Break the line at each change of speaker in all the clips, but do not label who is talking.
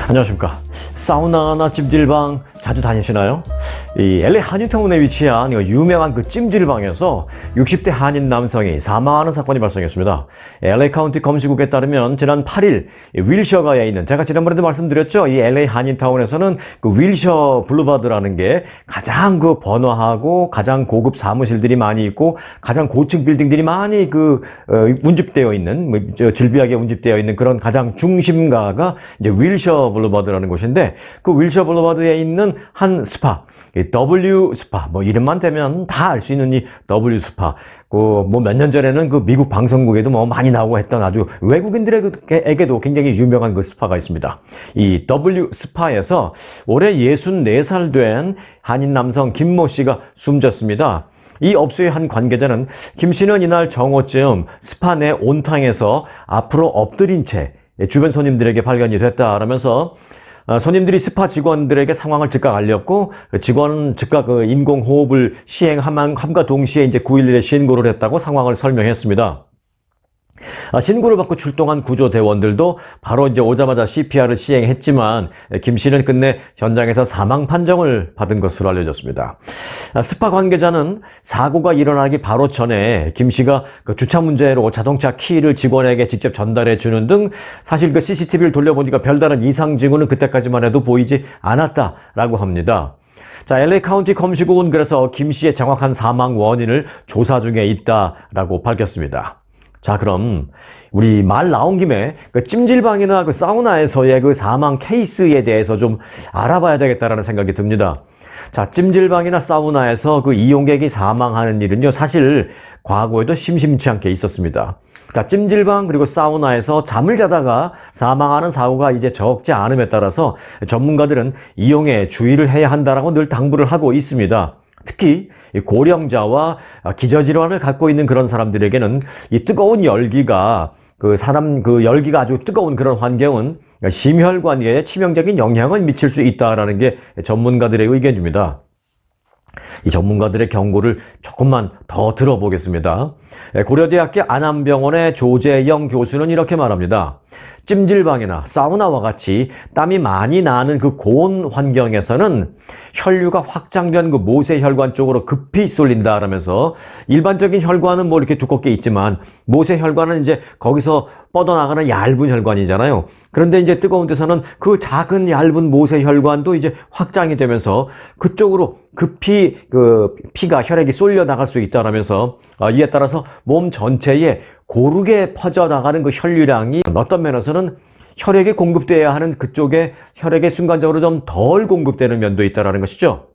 안녕하십니까. 사우나나 찜질방 자주 다니시나요? 이 LA 한인타운에 위치한 유명한 그 찜질방에서 60대 한인 남성이 사망하는 사건이 발생했습니다. LA 카운티 검시국에 따르면 지난 8일 윌셔가에 있는, 제가 지난번에도 말씀드렸죠. 이 LA 한인타운에서는 그 윌셔 블루바드라는 게 가장 그 번화하고 가장 고급 사무실들이 많이 있고 가장 고층 빌딩들이 많이 운집되어 있는, 질비하게 운집되어 있는 그런 가장 중심가가 이제 윌셔 블루바드라는 곳인데, 그 윌셔 블루바드에 있는 한 스파, W 스파, 이름만 대면 다 알 수 있는 이 W 스파, 몇 년 전에는 그 미국 방송국에도 많이 나오고 했던 아주 외국인들에게도 굉장히 유명한 그 스파가 있습니다. 이 W 스파에서 올해 64살 된 한인 남성 김모 씨가 숨졌습니다. 이 업소의 한 관계자는 김 씨는 이날 정오쯤 스파 내 온탕에서 앞으로 엎드린 채 주변 손님들에게 발견이 됐다라면서 손님들이 스파 직원들에게 상황을 즉각 알렸고, 직원은 즉각 인공호흡을 시행함과 동시에 이제 911에 신고를 했다고 상황을 설명했습니다. 신고를 받고 출동한 구조대원들도 바로 이제 오자마자 CPR을 시행했지만 김 씨는 끝내 현장에서 사망 판정을 받은 것으로 알려졌습니다. 스파 관계자는 사고가 일어나기 바로 전에 김 씨가 그 주차 문제로 자동차 키를 직원에게 직접 전달해 주는 등 사실 그 CCTV를 돌려보니까 별다른 이상 징후는 그때까지만 해도 보이지 않았다라고 합니다. 자, LA 카운티 검시국은 그래서 김 씨의 정확한 사망 원인을 조사 중에 있다라고 밝혔습니다. 자, 그럼 우리 말 나온 김에 그 찜질방이나 그 사우나에서의 그 사망 케이스에 대해서 좀 알아봐야 되겠다라는 생각이 듭니다. 자, 찜질방이나 사우나에서 그 이용객이 사망하는 일은요, 사실 과거에도 심심치 않게 있었습니다. 자, 찜질방 그리고 사우나에서 잠을 자다가 사망하는 사고가 이제 적지 않음에 따라서 전문가들은 이용에 주의를 해야 한다라고 늘 당부를 하고 있습니다. 특히 고령자와 기저질환을 갖고 있는 그런 사람들에게는 이 뜨거운 열기가 열기가 아주 뜨거운 그런 환경은 심혈관계에 치명적인 영향을 미칠 수 있다라는 게 전문가들의 의견입니다. 이 전문가들의 경고를 조금만 더 들어보겠습니다. 고려대학교 안암병원의 조재영 교수는 이렇게 말합니다. 찜질방이나 사우나와 같이 땀이 많이 나는 그 고온 환경에서는 혈류가 확장된 그 모세혈관 쪽으로 급히 쏠린다라면서, 일반적인 혈관은 이렇게 두껍게 있지만 모세혈관은 이제 거기서 뻗어나가는 얇은 혈관이잖아요. 그런데 이제 뜨거운 데서는 그 작은 얇은 모세혈관도 이제 확장이 되면서 그쪽으로 급히 피가, 혈액이 쏠려 나갈 수 있다라면서, 이에 따라서 몸 전체에 고르게 퍼져나가는 그 혈류량이 어떤 면에서는 혈액이 공급돼야 하는 그쪽에 혈액이 순간적으로 좀 덜 공급되는 면도 있다는 것이죠.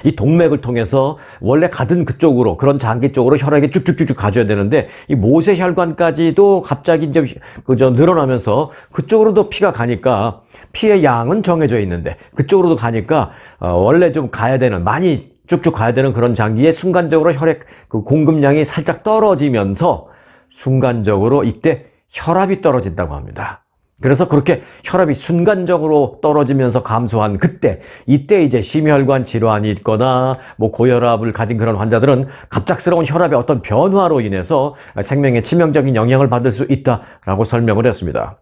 이 동맥을 통해서 원래 가던 그쪽으로, 그런 장기 쪽으로 혈액이 쭉쭉쭉쭉 가줘야 되는데, 이 모세혈관까지도 갑자기 이제 늘어나면서 그쪽으로도 피가 가니까, 피의 양은 정해져 있는데 그쪽으로도 가니까 원래 좀 가야 되는, 많이 쭉쭉 가야 되는 그런 장기에 순간적으로 혈액 공급량이 살짝 떨어지면서 순간적으로 이때 혈압이 떨어진다고 합니다. 그래서 그렇게 혈압이 순간적으로 떨어지면서 감소한 이때 이제 심혈관 질환이 있거나 고혈압을 가진 그런 환자들은 갑작스러운 혈압의 어떤 변화로 인해서 생명에 치명적인 영향을 받을 수 있다라고 설명을 했습니다.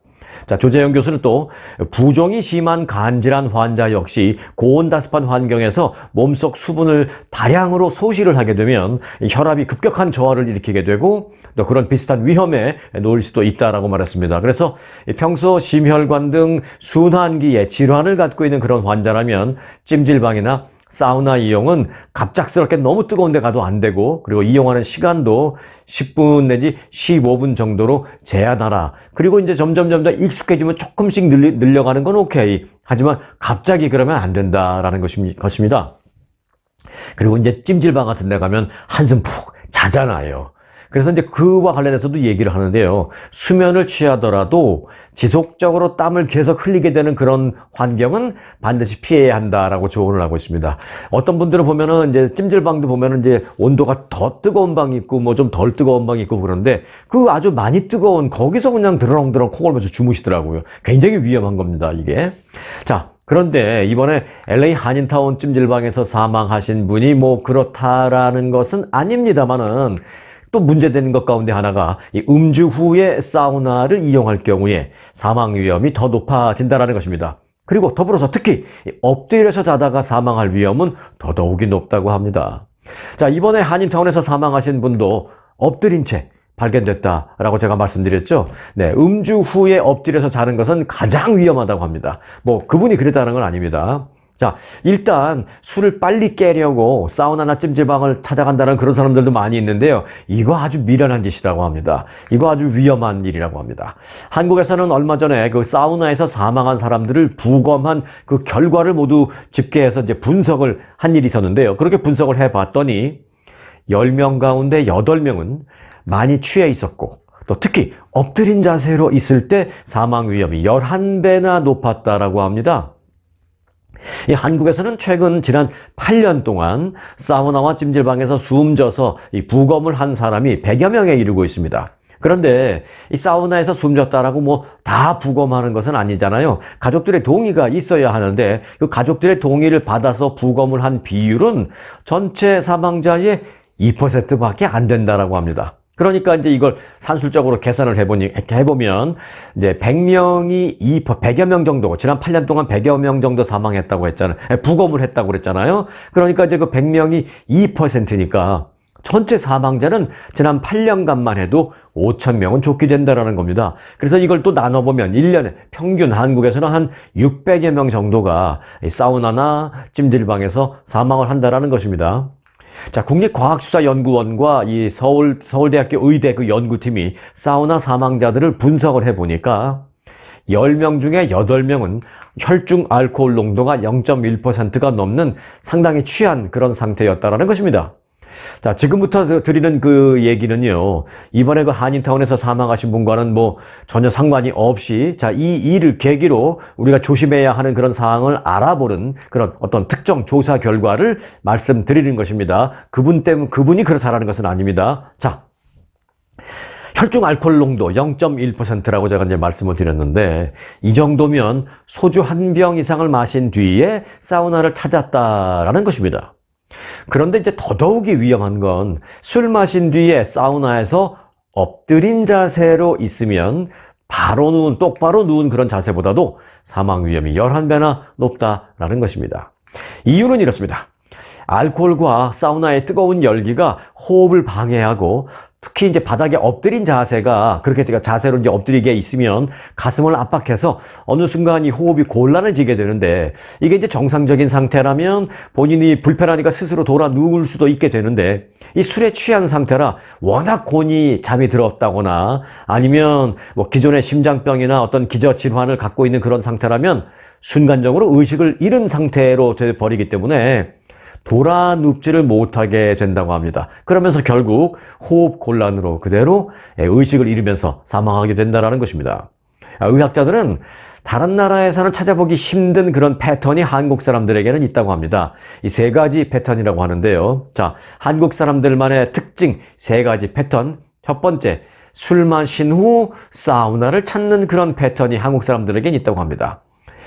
자, 조재영 교수는 또 부종이 심한 간질환 환자 역시 고온다습한 환경에서 몸속 수분을 다량으로 소실을 하게 되면 혈압이 급격한 저하를 일으키게 되고 또 그런 비슷한 위험에 놓일 수도 있다라고 말했습니다. 그래서 평소 심혈관 등 순환기에 질환을 갖고 있는 그런 환자라면 찜질방이나 사우나 이용은 갑작스럽게 너무 뜨거운 데 가도 안 되고, 그리고 이용하는 시간도 10분 내지 15분 정도로 제한하라. 그리고 이제 점점 익숙해지면 조금씩 늘려가는 건 오케이. 하지만 갑자기 그러면 안 된다라는 것입니다. 그리고 이제 찜질방 같은 데 가면 한숨 푹 자잖아요. 그래서 이제 그와 관련해서도 얘기를 하는데요. 수면을 취하더라도 지속적으로 땀을 계속 흘리게 되는 그런 환경은 반드시 피해야 한다라고 조언을 하고 있습니다. 어떤 분들은 보면은 이제 찜질방도 보면은 이제 온도가 더 뜨거운 방이 있고 좀 덜 뜨거운 방이 있고 그런데 아주 많이 뜨거운 거기서 그냥 드렁드렁 코 골면서 주무시더라고요. 굉장히 위험한 겁니다, 이게. 자, 그런데 이번에 LA 한인타운 찜질방에서 사망하신 분이 그렇다라는 것은 아닙니다만은, 또 문제되는 것 가운데 하나가 이 음주 후에 사우나를 이용할 경우에 사망 위험이 더 높아진다는 것입니다. 그리고 더불어서 특히 엎드려서 자다가 사망할 위험은 더더욱이 높다고 합니다. 자, 이번에 한인타운에서 사망하신 분도 엎드린 채 발견됐다라고 제가 말씀드렸죠. 네, 음주 후에 엎드려서 자는 것은 가장 위험하다고 합니다. 뭐 그분이 그랬다는 건 아닙니다. 자, 일단 술을 빨리 깨려고 사우나나 찜질방을 찾아간다는 그런 사람들도 많이 있는데요. 이거 아주 미련한 짓이라고 합니다. 이거 아주 위험한 일이라고 합니다. 한국에서는 얼마 전에 그 사우나에서 사망한 사람들을 부검한 그 결과를 모두 집계해서 이제 분석을 한 일이 있었는데요. 그렇게 분석을 해봤더니 10명 가운데 8명은 많이 취해 있었고 또 특히 엎드린 자세로 있을 때 사망 위험이 11배나 높았다라고 합니다. 이 한국에서는 최근 지난 8년 동안 사우나와 찜질방에서 숨져서 이 부검을 한 사람이 100여 명에 이르고 있습니다. 그런데 이 사우나에서 숨졌다라고 뭐 다 부검하는 것은 아니잖아요. 가족들의 동의가 있어야 하는데 그 가족들의 동의를 받아서 부검을 한 비율은 전체 사망자의 2%밖에 안 된다라고 합니다. 그러니까 이제 이걸 산술적으로 계산을 해보면 이제 100여 명 정도, 지난 8년 동안 100여 명 정도 사망했다고 했잖아요. 부검을 했다고 그랬잖아요. 그러니까 이제 그 100명이 2%니까 전체 사망자는 지난 8년간만 해도 5,000명은 좋게 된다라는 겁니다. 그래서 이걸 또 나눠보면 1년에 평균 한국에서는 한 600여 명 정도가 사우나나 찜질방에서 사망을 한다라는 것입니다. 자, 국립과학수사연구원과 이 서울대학교 의대 그 연구팀이 사우나 사망자들을 분석을 해보니까 10명 중에 8명은 혈중 알코올 농도가 0.1%가 넘는 상당히 취한 그런 상태였다라는 것입니다. 자, 지금부터 드리는 그 얘기는요, 이번에 그 한인타운에서 사망하신 분과는 뭐 전혀 상관이 없이, 자, 이 일을 계기로 우리가 조심해야 하는 그런 사항을 알아보는 그런 어떤 특정 조사 결과를 말씀드리는 것입니다. 그분이 그렇다라는 것은 아닙니다. 자, 혈중 알코올 농도 0.1%라고 제가 이제 말씀을 드렸는데, 이 정도면 소주 한 병 이상을 마신 뒤에 사우나를 찾았다라는 것입니다. 그런데 이제 더더욱이 위험한 건 술 마신 뒤에 사우나에서 엎드린 자세로 있으면 똑바로 누운 그런 자세보다도 사망 위험이 11배나 높다라는 것입니다. 이유는 이렇습니다. 알코올과 사우나의 뜨거운 열기가 호흡을 방해하고 특히 이제 바닥에 엎드린 자세가 그렇게 자세로 이제 엎드리게 있으면 가슴을 압박해서 어느 순간 이 호흡이 곤란해지게 되는데 이게 이제 정상적인 상태라면 본인이 불편하니까 스스로 돌아 누울 수도 있게 되는데 이 술에 취한 상태라 워낙 곤히 잠이 들었다거나 아니면 뭐 기존의 심장병이나 어떤 기저질환을 갖고 있는 그런 상태라면 순간적으로 의식을 잃은 상태로 돼버리기 때문에 돌아 눕지를 못하게 된다고 합니다. 그러면서 결국 호흡 곤란으로 그대로 의식을 잃으면서 사망하게 된다는 것입니다. 의학자들은 다른 나라에서는 찾아보기 힘든 그런 패턴이 한국 사람들에게는 있다고 합니다. 이 3가지 패턴이라고 하는데요. 자, 한국 사람들만의 특징 3가지 패턴. 첫 번째, 술 마신 후 사우나를 찾는 그런 패턴이 한국 사람들에게는 있다고 합니다.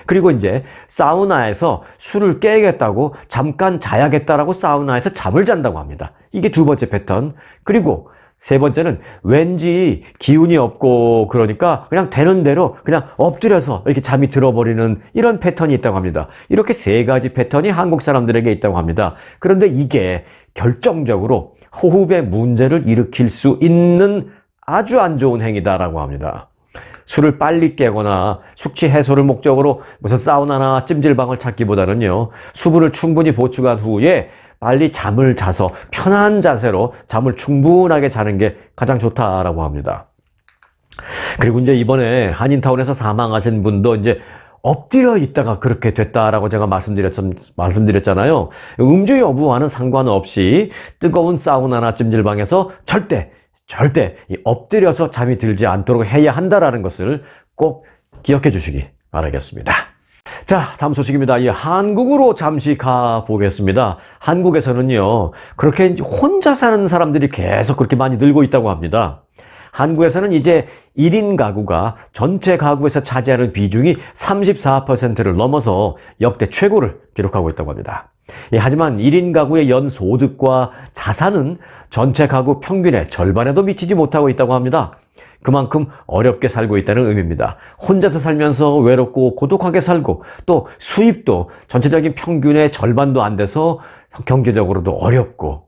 그리고 이제 사우나에서 술을 깨겠다고 잠깐 자야겠다라고 사우나에서 잠을 잔다고 합니다. 이게 2번째 패턴. 그리고 3번째는 왠지 기운이 없고 그러니까 그냥 되는 대로 그냥 엎드려서 이렇게 잠이 들어버리는 이런 패턴이 있다고 합니다. 이렇게 3가지 패턴이 한국 사람들에게 있다고 합니다. 그런데 이게 결정적으로 호흡에 문제를 일으킬 수 있는 아주 안 좋은 행위다라고 합니다. 술을 빨리 깨거나 숙취 해소를 목적으로 무슨 사우나나 찜질방을 찾기보다는요, 수분을 충분히 보충한 후에 빨리 잠을 자서 편한 자세로 잠을 충분하게 자는 게 가장 좋다라고 합니다. 그리고 이제 이번에 한인타운에서 사망하신 분도 이제 엎드려 있다가 그렇게 됐다라고 제가 말씀드렸잖아요. 음주 여부와는 상관없이 뜨거운 사우나나 찜질방에서 절대 엎드려서 잠이 들지 않도록 해야 한다라는 것을 꼭 기억해 주시기 바라겠습니다. 자, 다음 소식입니다. 이 한국으로 잠시 가보겠습니다. 한국에서는요, 그렇게 혼자 사는 사람들이 계속 그렇게 많이 늘고 있다고 합니다. 한국에서는 이제 1인 가구가 전체 가구에서 차지하는 비중이 34%를 넘어서 역대 최고를 기록하고 있다고 합니다. 하지만 1인 가구의 연소득과 자산은 전체 가구 평균의 절반에도 미치지 못하고 있다고 합니다. 그만큼 어렵게 살고 있다는 의미입니다. 혼자서 살면서 외롭고 고독하게 살고 또 수입도 전체적인 평균의 절반도 안 돼서 경제적으로도 어렵고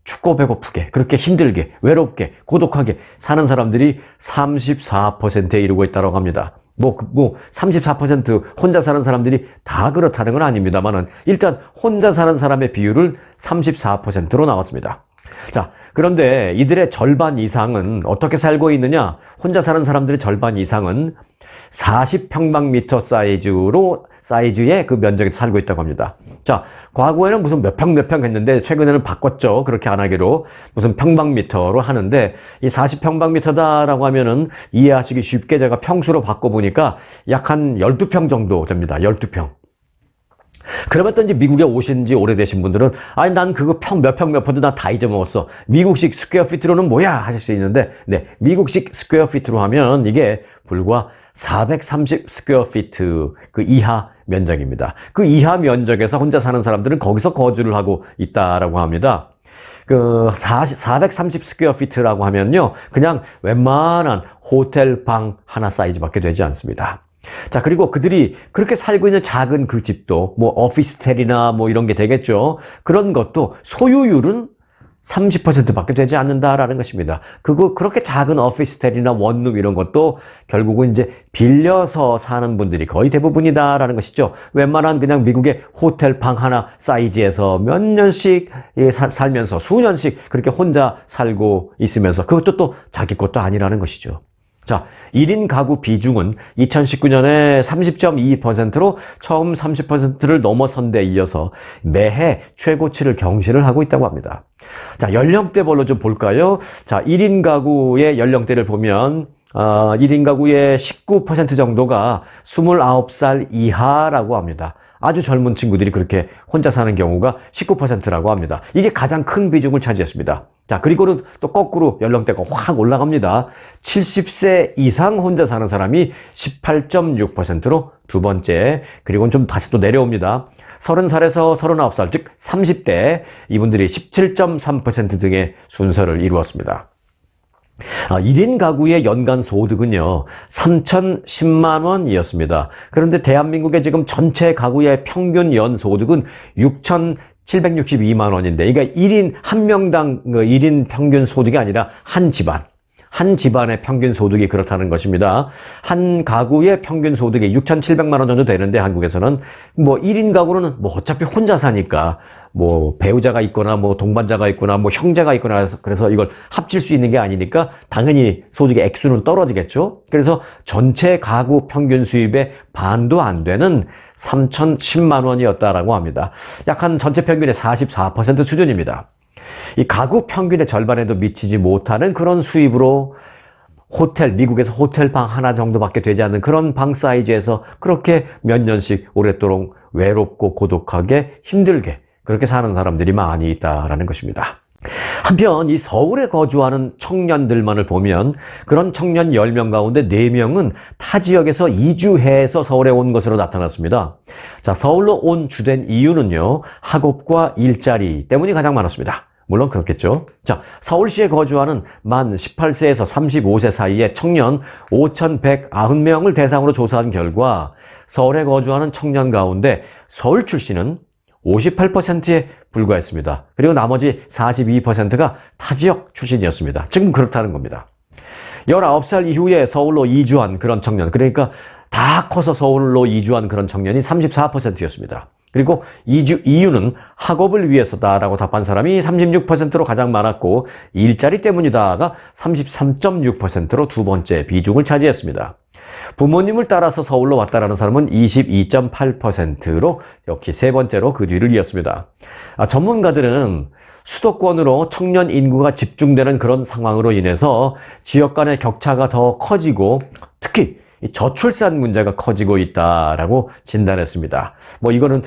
춥고 배고프게 그렇게 힘들게 외롭게 고독하게 사는 사람들이 34%에 이르고 있다고 합니다. 34% 혼자 사는 사람들이 다 그렇다는 건 아닙니다만은 일단 혼자 사는 사람의 비율을 34%로 나왔습니다. 자, 그런데 이들의 절반 이상은 어떻게 살고 있느냐? 혼자 사는 사람들의 절반 이상은 40평방미터 사이즈의 그 면적에 살고 있다고 합니다. 자, 과거에는 무슨 몇 평 했는데 최근에는 바꿨죠. 그렇게 안 하기로. 무슨 평방미터로 하는데 이 40평방미터다라고 하면은 이해하시기 쉽게 제가 평수로 바꿔보니까 약 한 12평 정도 됩니다. 12평. 그러면 또 이제 미국에 오신 지 오래되신 분들은 아니 난 그거 몇 평도 나 다 잊어먹었어. 미국식 스퀘어 피트로는 뭐야 하실 수 있는데 네, 미국식 스퀘어 피트로 하면 이게 불과 430 스퀘어 피트 그 이하 면적입니다. 그 이하 면적에서 혼자 사는 사람들은 거기서 거주를 하고 있다라고 합니다. 그 430 스퀘어 피트라고 하면요. 그냥 웬만한 호텔 방 하나 사이즈밖에 되지 않습니다. 자, 그리고 그들이 그렇게 살고 있는 작은 그 집도 뭐 오피스텔이나 뭐 이런 게 되겠죠. 그런 것도 소유율은 30%밖에 되지 않는다라는 것입니다. 그렇게 작은 오피스텔이나 원룸 이런 것도 결국은 이제 빌려서 사는 분들이 거의 대부분이다라는 것이죠. 웬만한 그냥 미국의 호텔 방 하나 사이즈에서 몇 년씩 살면서 수년씩 그렇게 혼자 살고 있으면서 그것도 또 자기 것도 아니라는 것이죠. 자, 1인 가구 비중은 2019년에 30.2%로 처음 30%를 넘어선 데 이어서 매해 최고치를 경신을 하고 있다고 합니다. 자, 연령대별로 좀 볼까요? 자, 1인 가구의 연령대를 보면 1인 가구의 19% 정도가 29살 이하라고 합니다. 아주 젊은 친구들이 그렇게 혼자 사는 경우가 19%라고 합니다. 이게 가장 큰 비중을 차지했습니다. 자, 그리고는 또 거꾸로 연령대가 확 올라갑니다. 70세 이상 혼자 사는 사람이 18.6%로 두 번째, 그리고는 좀 다시 또 내려옵니다. 30살에서 39살, 즉 30대, 이분들이 17.3% 등의 순서를 이루었습니다. 1인 가구의 연간 소득은요, 3,010만 원이었습니다. 그런데 대한민국의 지금 전체 가구의 평균 연소득은 6,762만 원인데, 그러니까 1인, 한 명당 1인 평균 소득이 아니라 한 집안의 평균 소득이 그렇다는 것입니다. 한 가구의 평균 소득이 6,700만 원 정도 되는데 한국에서는 뭐 1인 가구는 뭐 어차피 혼자 사니까 뭐 배우자가 있거나 뭐 동반자가 있거나 뭐 형제가 있거나 그래서 이걸 합칠 수 있는 게 아니니까 당연히 소득의 액수는 떨어지겠죠. 그래서 전체 가구 평균 수입의 반도 안 되는 3,010만 원이었다라고 합니다. 약 한 전체 평균의 44% 수준입니다. 이 가구 평균의 절반에도 미치지 못하는 그런 수입으로 미국에서 호텔 방 하나 정도밖에 되지 않는 그런 방 사이즈에서 그렇게 몇 년씩 오랫도록 외롭고 고독하게 힘들게 그렇게 사는 사람들이 많이 있다라는 것입니다. 한편 이 서울에 거주하는 청년들만을 보면 그런 청년 10명 가운데 4명은 타 지역에서 이주해서 서울에 온 것으로 나타났습니다. 자, 서울로 온 주된 이유는요, 학업과 일자리 때문이 가장 많았습니다. 물론 그렇겠죠. 자, 서울시에 거주하는 만 18세에서 35세 사이의 청년 5,190명을 대상으로 조사한 결과 서울에 거주하는 청년 가운데 서울 출신은 58%에 불과했습니다. 그리고 나머지 42%가 타 지역 출신이었습니다. 지금 그렇다는 겁니다. 19살 이후에 서울로 이주한 그런 청년, 그러니까 다 커서 서울로 이주한 그런 청년이 34%였습니다. 그리고 이유는 학업을 위해서다라고 답한 사람이 36%로 가장 많았고 일자리 때문이다가 33.6%로 두 번째 비중을 차지했습니다. 부모님을 따라서 서울로 왔다라는 사람은 22.8%로 역시 세 번째로 그 뒤를 이었습니다. 전문가들은 수도권으로 청년 인구가 집중되는 그런 상황으로 인해서 지역 간의 격차가 더 커지고 특히 저출산 문제가 커지고 있다라고 진단했습니다. 뭐 이거는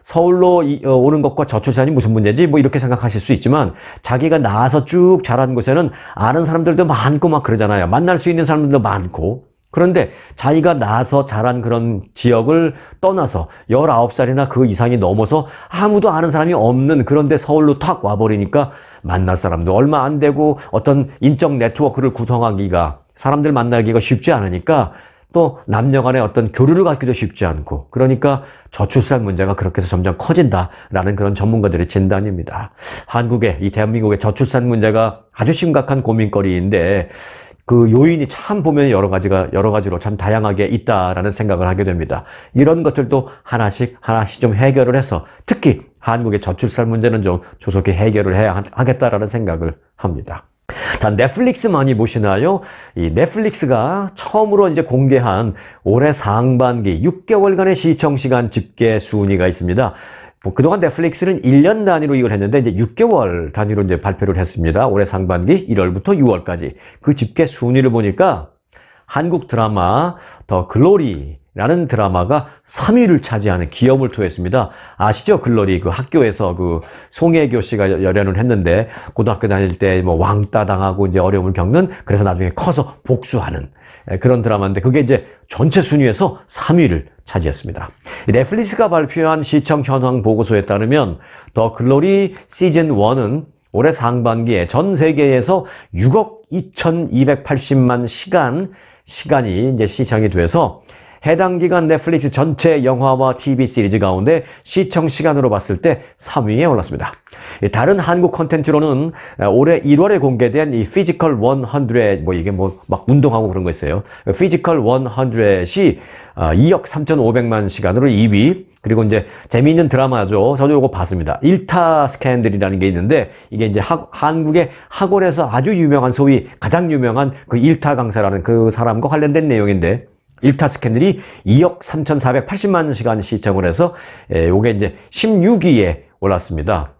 서울로 오는 것과 저출산이 무슨 문제지? 뭐 이렇게 생각하실 수 있지만 자기가 나와서 쭉 자란 곳에는 아는 사람들도 많고 막 그러잖아요. 만날 수 있는 사람들도 많고 그런데 자기가 나서 자란 그런 지역을 떠나서 19살이나 그 이상이 넘어서 아무도 아는 사람이 없는 그런데 서울로 탁 와버리니까 만날 사람도 얼마 안 되고 어떤 인적 네트워크를 구성하기가 사람들 만나기가 쉽지 않으니까 또 남녀 간의 어떤 교류를 갖기도 쉽지 않고 그러니까 저출산 문제가 그렇게 해서 점점 커진다라는 그런 전문가들의 진단입니다. 한국의 이 대한민국의 저출산 문제가 아주 심각한 고민거리인데 그 요인이 참 보면 여러 가지로 참 다양하게 있다라는 생각을 하게 됩니다. 이런 것들도 하나씩 좀 해결을 해서 특히 한국의 저출산 문제는 좀 조속히 해결을 해야 하겠다라는 생각을 합니다. 자, 넷플릭스 많이 보시나요? 이 넷플릭스가 처음으로 이제 공개한 올해 상반기 6개월간의 시청시간 집계 순위가 있습니다. 그동안 넷플릭스는 1년 단위로 이걸 했는데 이제 6개월 단위로 이제 발표를 했습니다. 올해 상반기 1월부터 6월까지 그 집계 순위를 보니까 한국 드라마 더 글로리라는 드라마가 3위를 차지하는 기염을 토했습니다. 아시죠? 글로리 그 학교에서 그 송혜교 씨가 열연을 했는데 고등학교 다닐 때 뭐 왕따 당하고 이제 어려움을 겪는 그래서 나중에 커서 복수하는 그런 드라마인데 그게 이제 전체 순위에서 3위를 차지했습니다. 넷플릭스가 발표한 시청 현황 보고서에 따르면 더 글로리 시즌 1은 올해 상반기에 전 세계에서 6억 2,280만 시간이 이제 시청이 돼서 해당 기간 넷플릭스 전체 영화와 TV 시리즈 가운데 시청 시간으로 봤을 때 3위에 올랐습니다. 다른 한국 콘텐츠로는 올해 1월에 공개된 이 피지컬 100, 뭐 이게 뭐 막 운동하고 그런 거 있어요. 피지컬 100이 2억 3,500만 시간으로 2위. 그리고 이제 재미있는 드라마죠. 저도 이거 봤습니다. 일타 스캔들이라는 게 있는데 이게 이제 한국의 학원에서 아주 유명한 소위 가장 유명한 그 일타 강사라는 그 사람과 관련된 내용인데 일타 스캔들이 2억 3,480만 시간 시청을 해서 요게 이제 16위에 올랐습니다.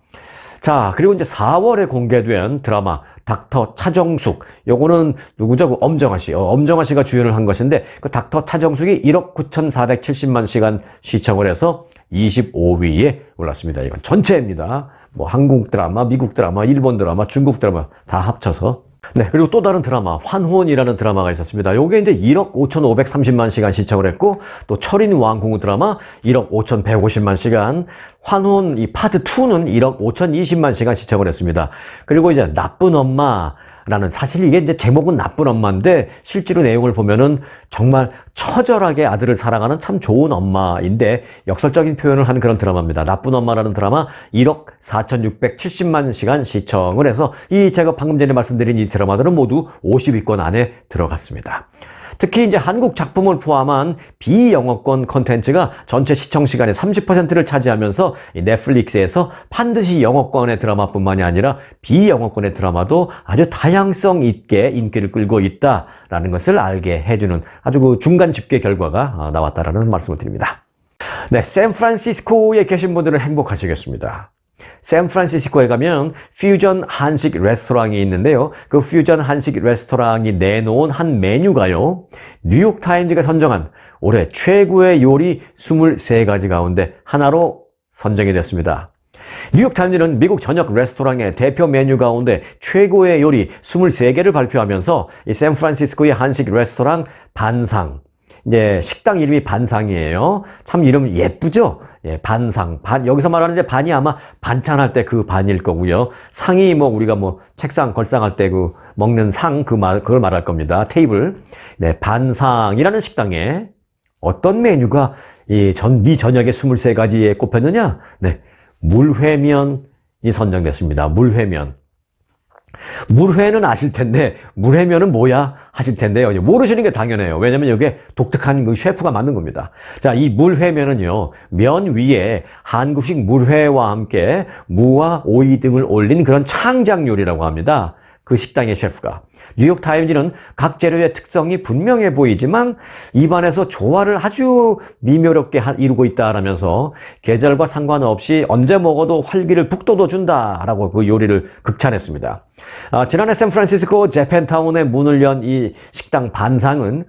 자, 그리고 이제 4월에 공개된 드라마 닥터 차정숙. 요거는 누구죠? 그 엄정화 씨. 엄정화 씨가 주연을 한 것인데 그 닥터 차정숙이 1억 9,470만 시간 시청을 해서 25위에 올랐습니다. 이건 전체입니다. 뭐 한국 드라마, 미국 드라마, 일본 드라마, 중국 드라마 다 합쳐서. 네, 그리고 또 다른 드라마 환혼이라는 드라마가 있었습니다. 요게 이제 1억 5,530만 시간 시청을 했고 또 철인 왕궁 드라마 1억 5,150만 시간, 환혼 이 파트 2는 1억 5,020만 시간 시청을 했습니다. 그리고 이제 나쁜 엄마라는 사실 이게 이제 제목은 나쁜 엄마인데 실제로 내용을 보면은 정말 처절하게 아들을 사랑하는 참 좋은 엄마인데 역설적인 표현을 한 그런 드라마입니다. 나쁜 엄마라는 드라마 1억 4,670만 시간 시청을 해서 이 제가 방금 전에 말씀드린 이 드라마들은 모두 50위권 안에 들어갔습니다. 특히 이제 한국 작품을 포함한 비영어권 콘텐츠가 전체 시청 시간의 30%를 차지하면서 이 넷플릭스에서 반드시 영어권의 드라마뿐만이 아니라 비영어권의 드라마도 아주 다양성 있게 인기를 끌고 있다라는 것을 알게 해주는 아주 그 중간 집계 결과가 나왔다라는 말씀을 드립니다. 네, 샌프란시스코에 계신 분들은 행복하시겠습니다. 샌프란시스코에 가면 퓨전 한식 레스토랑이 있는데요. 그 퓨전 한식 레스토랑이 내놓은 한 메뉴가요. 뉴욕타임즈가 선정한 올해 최고의 요리 23가지 가운데 하나로 선정이 됐습니다. 뉴욕타임즈는 미국 저녁 레스토랑의 대표 메뉴 가운데 최고의 요리 23개를 발표하면서 이 샌프란시스코의 한식 레스토랑 반상, 이제 식당 이름이 반상이에요. 참 이름 예쁘죠? 예, 반상. 여기서 말하는 이제 반이 아마 반찬할 때 그 반일 거고요. 상이 뭐 우리가 뭐 책상 걸상할 때 그 먹는 상 그걸 말할 겁니다. 테이블. 네, 반상이라는 식당에 어떤 메뉴가 미 저녁에 23가지에 꼽혔느냐? 네, 물회면이 선정됐습니다. 물회면. 물회는 아실 텐데 물회면은 뭐야 하실 텐데요. 모르시는 게 당연해요. 왜냐면 이게 독특한 그 셰프가 만든 겁니다. 자, 이 물회면은요, 면 위에 한국식 물회와 함께 무와 오이 등을 올린 그런 창작 요리라고 합니다. 그 식당의 셰프가. 뉴욕타임즈는 각 재료의 특성이 분명해 보이지만 입안에서 조화를 아주 미묘롭게 이루고 있다라면서 계절과 상관없이 언제 먹어도 활기를 북돋워준다라고 그 요리를 극찬했습니다. 지난해 샌프란시스코 재팬타운에 문을 연 이 식당 반상은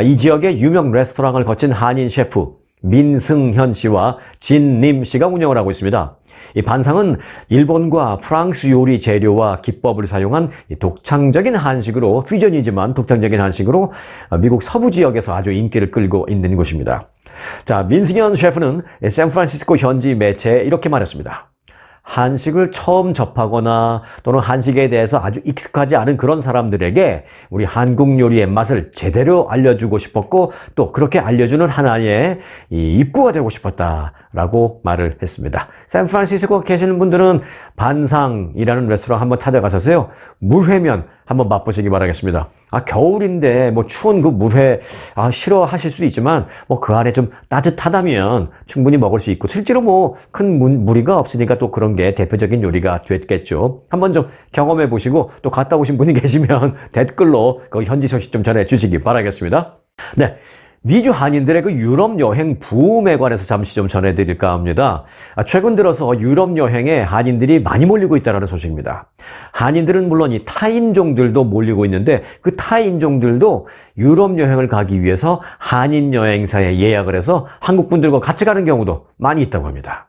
이 지역의 유명 레스토랑을 거친 한인 셰프 민승현 씨와 진림 씨가 운영을 하고 있습니다. 이 반상은 일본과 프랑스 요리 재료와 기법을 사용한 독창적인 한식으로, 퓨전이지만 독창적인 한식으로 미국 서부 지역에서 아주 인기를 끌고 있는 곳입니다. 자, 민승현 셰프는 샌프란시스코 현지 매체에 이렇게 말했습니다. 한식을 처음 접하거나 또는 한식에 대해서 아주 익숙하지 않은 그런 사람들에게 우리 한국 요리의 맛을 제대로 알려주고 싶었고, 또 그렇게 알려주는 하나의 입구가 되고 싶었다라고 말을 했습니다. 샌프란시스코 계시는 분들은 반상이라는 레스토랑 한번 찾아가셔서요, 물회면 한번 맛보시기 바라겠습니다. 겨울인데 뭐 추운 그 물회 싫어하실 수 있지만 뭐 그 안에 좀 따뜻하다면 충분히 먹을 수 있고, 실제로 뭐 큰 무리가 없으니까 또 그런 게 대표적인 요리가 됐겠죠. 한번 좀 경험해 보시고 또 갔다 오신 분이 계시면 댓글로 그 현지 소식 좀 전해 주시기 바라겠습니다. 네. 미주 한인들의 그 유럽 여행 붐에 관해서 잠시 좀 전해드릴까 합니다. 최근 들어서 유럽 여행에 한인들이 많이 몰리고 있다는 소식입니다. 한인들은 물론 이 타인종들도 몰리고 있는데, 그 타인종들도 유럽 여행을 가기 위해서 한인 여행사에 예약을 해서 한국 분들과 같이 가는 경우도 많이 있다고 합니다.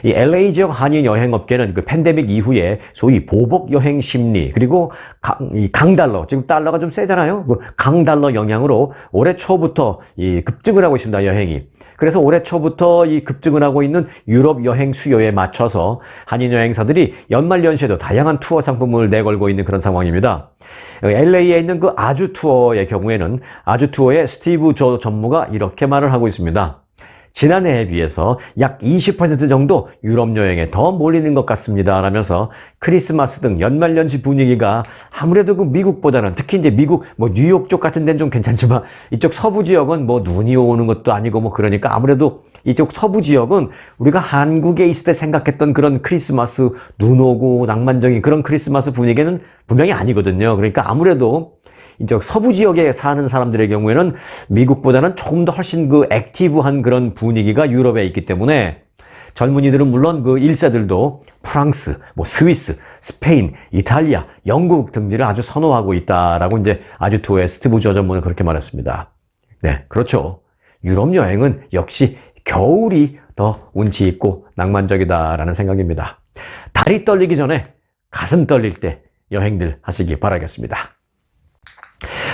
이 LA 지역 한인 여행업계는 그 팬데믹 이후에 소위 보복 여행 심리, 그리고 강달러, 지금 달러가 좀 세잖아요. 그 강달러 영향으로 올해 초부터 급증을 하고 있습니다, 여행이. 그래서 올해 초부터 급증을 하고 있는 유럽 여행 수요에 맞춰서 한인 여행사들이 연말연시에도 다양한 투어 상품을 내걸고 있는 그런 상황입니다. LA에 있는 그 아주 투어의 경우에는 아주 투어의 스티브 조 전무가 이렇게 말을 하고 있습니다. 지난해에 비해서 약 20% 정도 유럽 여행에 더 몰리는 것 같습니다 라면서 크리스마스 등 연말연시 분위기가 아무래도 그 미국보다는, 특히 이제 미국 뭐 뉴욕 쪽 같은 데는 좀 괜찮지만 이쪽 서부 지역은 뭐 눈이 오는 것도 아니고 뭐 그러니까 아무래도 이쪽 서부 지역은 우리가 한국에 있을 때 생각했던 그런 크리스마스 눈 오고 낭만적인 그런 크리스마스 분위기는 분명히 아니거든요. 그러니까 아무래도 이제 서부 지역에 사는 사람들의 경우에는 미국보다는 조금 더 훨씬 그 액티브한 그런 분위기가 유럽에 있기 때문에 젊은이들은 물론 그 1세들도 프랑스, 뭐 스위스, 스페인, 이탈리아, 영국 등지를 아주 선호하고 있다라고 이제 아주 투어의 스티브 조 전무는 그렇게 말했습니다. 네, 그렇죠. 유럽 여행은 역시 겨울이 더 운치 있고 낭만적이다라는 생각입니다. 다리 떨리기 전에 가슴 떨릴 때 여행들 하시기 바라겠습니다.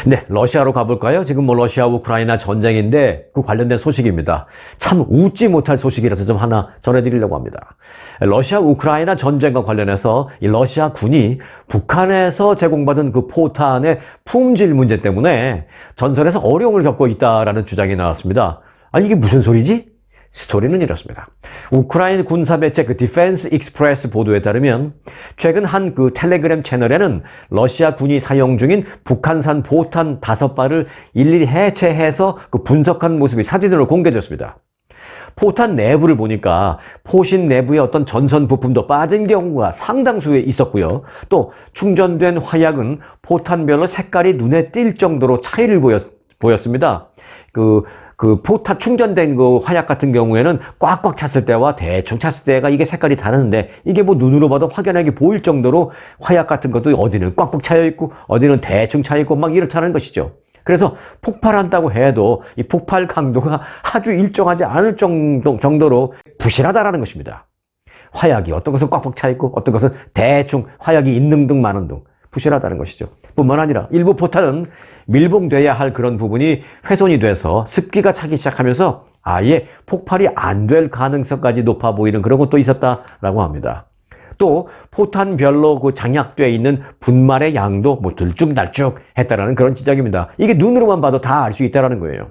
네, 러시아로 가볼까요? 지금 뭐 러시아 우크라이나 전쟁인데 그 관련된 소식입니다. 참 웃지 못할 소식이라서 좀 하나 전해드리려고 합니다. 러시아 우크라이나 전쟁과 관련해서 이 러시아 군이 북한에서 제공받은 그 포탄의 품질 문제 때문에 전선에서 어려움을 겪고 있다라는 주장이 나왔습니다. 아니 이게 무슨 소리지? 스토리는 이렇습니다. 우크라이나 군사 매체 그 디펜스 익스프레스 보도에 따르면 최근 한 그 텔레그램 채널에는 러시아 군이 사용 중인 북한산 포탄 5발을 일일이 해체해서 그 분석한 모습이 사진으로 공개됐습니다. 포탄 내부를 보니까 포신 내부에 어떤 전선 부품도 빠진 경우가 상당수 있었고요. 또 충전된 화약은 포탄별로 색깔이 눈에 띌 정도로 차이를 보였습니다. 그 포탄 충전된 그 화약 같은 경우에는 꽉꽉 찼을 때와 대충 찼을 때가 이게 색깔이 다른데, 이게 뭐 눈으로 봐도 확연하게 보일 정도로 화약 같은 것도 어디는 꽉꽉 차여 있고 어디는 대충 차 있고 막 이렇다는 것이죠. 그래서 폭발한다고 해도 이 폭발 강도가 아주 일정하지 않을 정도로 부실하다라는 것입니다. 화약이 어떤 것은 꽉꽉 차 있고 어떤 것은 대충 화약이 있는 등 마는 등 부실하다는 것이죠. 뿐만 아니라 일부 포탄은 밀봉돼야 할 그런 부분이 훼손이 돼서 습기가 차기 시작하면서 아예 폭발이 안 될 가능성까지 높아 보이는 그런 것도 있었다라고 합니다. 또 포탄별로 그 장약되어 있는 분말의 양도 뭐 들쭉날쭉 했다라는 그런 지적입니다. 이게 눈으로만 봐도 다 알 수 있다라는 거예요.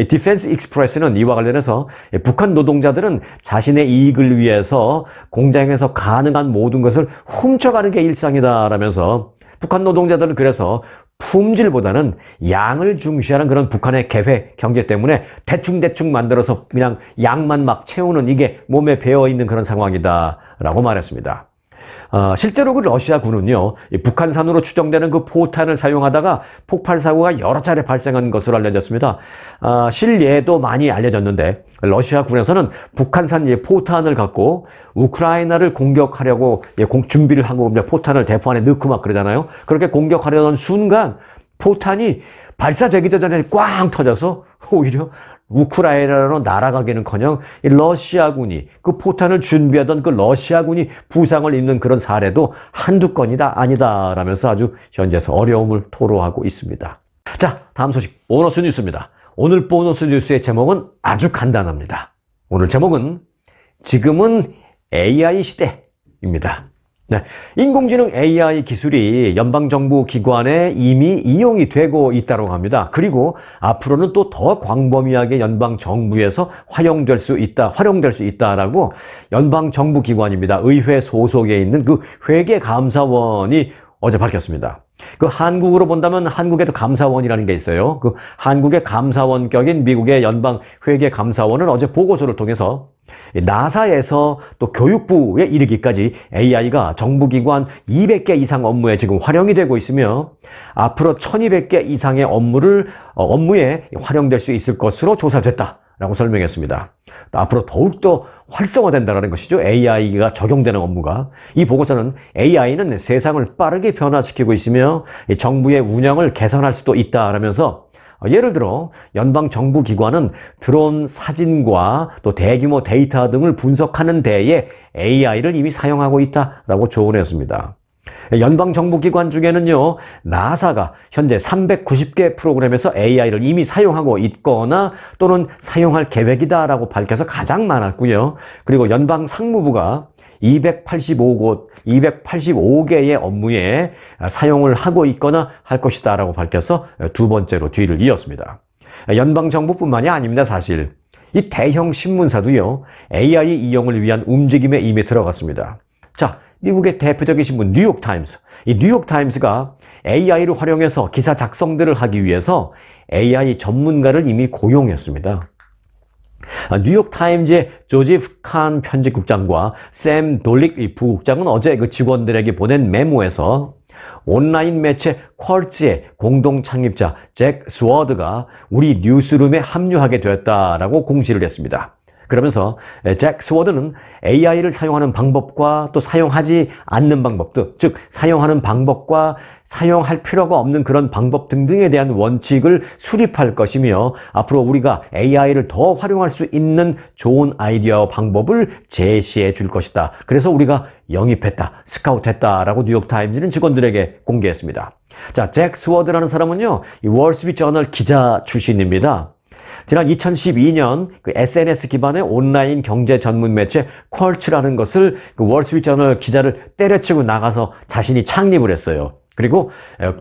디펜스 익스프레스는 이와 관련해서 북한 노동자들은 자신의 이익을 위해서 공장에서 가능한 모든 것을 훔쳐가는 게 일상이다라면서 북한 노동자들은 그래서 품질보다는 양을 중시하는 그런 북한의 계획 경제 때문에 대충대충 만들어서 그냥 양만 막 채우는, 이게 몸에 배어있는 그런 상황이다라고 말했습니다. 실제로 그 러시아군은요, 북한산으로 추정되는 그 포탄을 사용하다가 폭발 사고가 여러 차례 발생한 것으로 알려졌습니다. 실예도 많이 알려졌는데 러시아군에서는 북한산 포탄을 갖고 우크라이나를 공격하려고 준비를 하고 포탄을 대포 안에 넣고 막 그러잖아요. 그렇게 공격하려던 순간 포탄이 발사되기도 전에 꽝 터져서 오히려 우크라이나로 날아가기는커녕 이 러시아군이 그 포탄을 준비하던 그 러시아군이 부상을 입는 그런 사례도 한두 건이다 아니다라면서 아주 현지에서 어려움을 토로하고 있습니다. 자, 다음 소식 보너스 뉴스입니다. 오늘 보너스 뉴스의 제목은 아주 간단합니다. 오늘 제목은 지금은 AI 시대입니다. 네, 인공지능 AI 기술이 연방정부 기관에 이미 이용이 되고 있다고 합니다. 그리고 앞으로는 또 더 광범위하게 연방정부에서 활용될 수 있다라고 연방정부 기관입니다. 의회 소속에 있는 그 회계감사원이 어제 밝혔습니다. 그 한국으로 본다면 한국에도 감사원이라는 게 있어요. 그 한국의 감사원격인 미국의 연방회계감사원은 어제 보고서를 통해서 나사에서 또 교육부에 이르기까지 AI가 정부기관 200개 이상 업무에 지금 활용이 되고 있으며 앞으로 1200개 이상의 업무에 활용될 수 있을 것으로 조사됐다라고 설명했습니다. 앞으로 더욱더 활성화된다는 것이죠. AI가 적용되는 업무가. 이 보고서는 AI는 세상을 빠르게 변화시키고 있으며 정부의 운영을 개선할 수도 있다라면서 예를 들어 연방정부기관은 드론 사진과 또 대규모 데이터 등을 분석하는 데에 AI를 이미 사용하고 있다라고 조언했습니다. 연방정부기관 중에는요, 나사가 현재 390개 프로그램에서 AI를 이미 사용하고 있거나 또는 사용할 계획이다라고 밝혀서 가장 많았고요. 그리고 연방상무부가 285개의 업무에 사용을 하고 있거나 할 것이다라고 밝혀서 두 번째로 뒤를 이었습니다. 연방정부뿐만이 아닙니다, 사실. 이 대형 신문사도요, AI 이용을 위한 움직임에 이미 들어갔습니다. 자, 미국의 대표적인 신문 뉴욕타임스. 이 뉴욕타임스가 AI를 활용해서 기사 작성들을 하기 위해서 AI 전문가를 이미 고용했습니다. 뉴욕타임즈의 조지프 칸 편집국장과 샘 돌릭 부국장은 어제 그 직원들에게 보낸 메모에서 온라인 매체 퀄츠의 공동 창립자 잭 스워드가 우리 뉴스룸에 합류하게 되었다라고 공지를 했습니다. 그러면서 잭 스워드는 AI를 사용하는 방법과 또 사용하지 않는 방법들, 즉 사용하는 방법과 사용할 필요가 없는 그런 방법 등등에 대한 원칙을 수립할 것이며 앞으로 우리가 AI를 더 활용할 수 있는 좋은 아이디어와 방법을 제시해 줄 것이다. 그래서 우리가 영입했다, 스카우트했다라고 뉴욕타임즈는 직원들에게 공개했습니다. 자, 잭 스워드라는 사람은요, 이 월스트리트저널 기자 출신입니다. 지난 2012년 그 SNS 기반의 온라인 경제 전문 매체 퀄츠라는 것을 그 월스트리트저널 기자를 때려치고 나가서 자신이 창립을 했어요. 그리고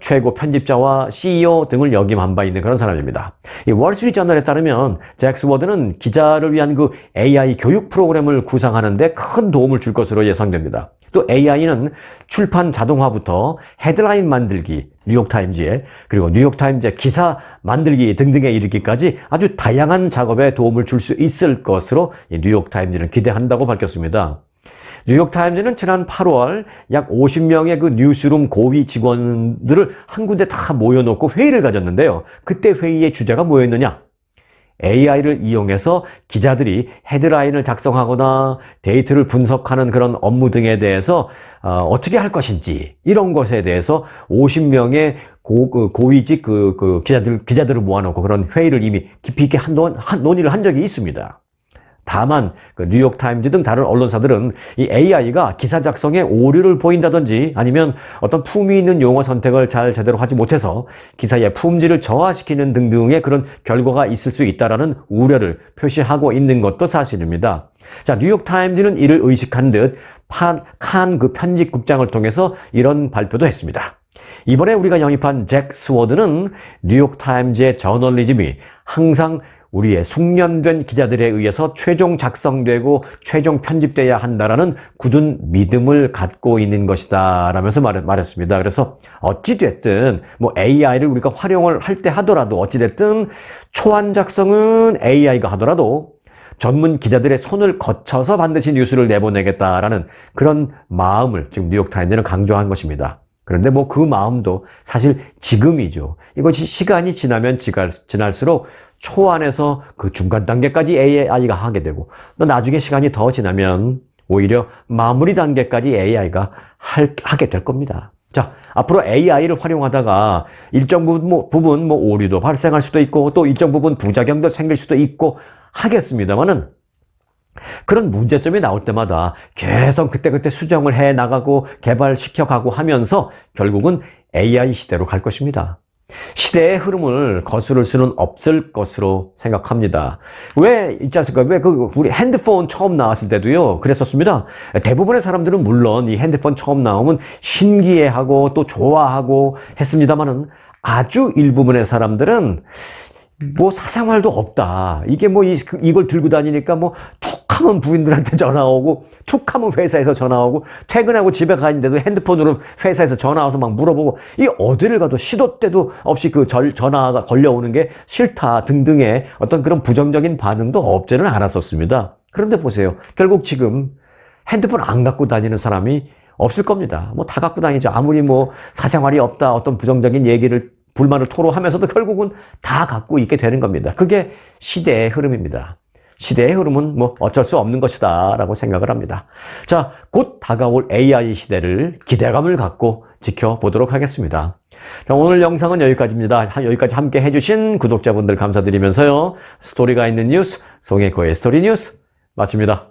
최고 편집자와 CEO 등을 역임한 바 있는 그런 사람입니다. 이 월스트리트저널에 따르면 잭 스워드는 기자를 위한 그 AI 교육 프로그램을 구상하는 데 큰 도움을 줄 것으로 예상됩니다. 또 AI는 출판 자동화부터 헤드라인 만들기, 뉴욕타임즈에, 그리고 뉴욕타임즈의 기사 만들기 등등에 이르기까지 아주 다양한 작업에 도움을 줄 수 있을 것으로 뉴욕타임즈는 기대한다고 밝혔습니다. 뉴욕타임즈는 지난 8월 약 50명의 그 뉴스룸 고위 직원들을 한 군데 다 모여놓고 회의를 가졌는데요. 그때 회의의 주제가 뭐였느냐? AI를 이용해서 기자들이 헤드라인을 작성하거나 데이터를 분석하는 그런 업무 등에 대해서 어떻게 할 것인지 이런 것에 대해서 50명의 고위직 기자들을 모아놓고 그런 회의를 이미 깊이 있게 논의를 한 적이 있습니다. 다만 그 뉴욕타임즈 등 다른 언론사들은 이 AI가 기사 작성에 오류를 보인다든지 아니면 어떤 품위 있는 용어 선택을 제대로 하지 못해서 기사의 품질을 저하시키는 등등의 그런 결과가 있을 수 있다라는 우려를 표시하고 있는 것도 사실입니다. 자, 뉴욕타임즈는 이를 의식한 듯 칸 그 편집국장을 통해서 이런 발표도 했습니다. 이번에 우리가 영입한 잭 스워드는 뉴욕타임즈의 저널리즘이 항상 우리의 숙련된 기자들에 의해서 최종 작성되고 최종 편집돼야 한다라는 굳은 믿음을 갖고 있는 것이다 라면서 말했습니다. 그래서 어찌됐든 뭐 AI를 우리가 활용을 할 때 하더라도 어찌됐든 초안 작성은 AI가 하더라도 전문 기자들의 손을 거쳐서 반드시 뉴스를 내보내겠다라는 그런 마음을 지금 뉴욕타임즈는 강조한 것입니다. 그런데 뭐 그 마음도 사실 지금이죠. 이것이 시간이 지나면 지날수록 초안에서 그 중간 단계까지 AI가 하게 되고 또 나중에 시간이 더 지나면 오히려 마무리 단계까지 AI가 하게 될 겁니다. 자, 앞으로 AI를 활용하다가 일정 부분 오류도 발생할 수도 있고 또 일정 부분 부작용도 생길 수도 있고 하겠습니다만은 그런 문제점이 나올 때마다 계속 그때그때 수정을 해 나가고 개발시켜 가고 하면서 결국은 AI 시대로 갈 것입니다. 시대의 흐름을 거스를 수는 없을 것으로 생각합니다. 왜 있지 않습니까? 우리 핸드폰 처음 나왔을 때도요, 그랬었습니다. 대부분의 사람들은 물론 이 핸드폰 처음 나오면 신기해하고 또 좋아하고 했습니다만은 아주 일부분의 사람들은 사생활도 없다. 이게 이걸 들고 다니니까 툭 하면 부인들한테 전화 오고, 툭 하면 회사에서 전화 오고, 퇴근하고 집에 가 있는데도 핸드폰으로 회사에서 전화 와서 막 물어보고, 이 어디를 가도 시도 때도 없이 전화가 걸려오는 게 싫다 등등의 어떤 그런 부정적인 반응도 없지는 않았었습니다. 그런데 보세요. 결국 지금 핸드폰 안 갖고 다니는 사람이 없을 겁니다. 다 갖고 다니죠. 아무리 사생활이 없다, 어떤 부정적인 불만을 토로하면서도 결국은 다 갖고 있게 되는 겁니다. 그게 시대의 흐름입니다. 시대의 흐름은 어쩔 수 없는 것이다 라고 생각을 합니다. 자, 곧 다가올 AI 시대를 기대감을 갖고 지켜보도록 하겠습니다. 자, 오늘 영상은 여기까지입니다. 여기까지 함께 해주신 구독자분들 감사드리면서요. 스토리가 있는 뉴스, 송혜코의 스토리 뉴스 마칩니다.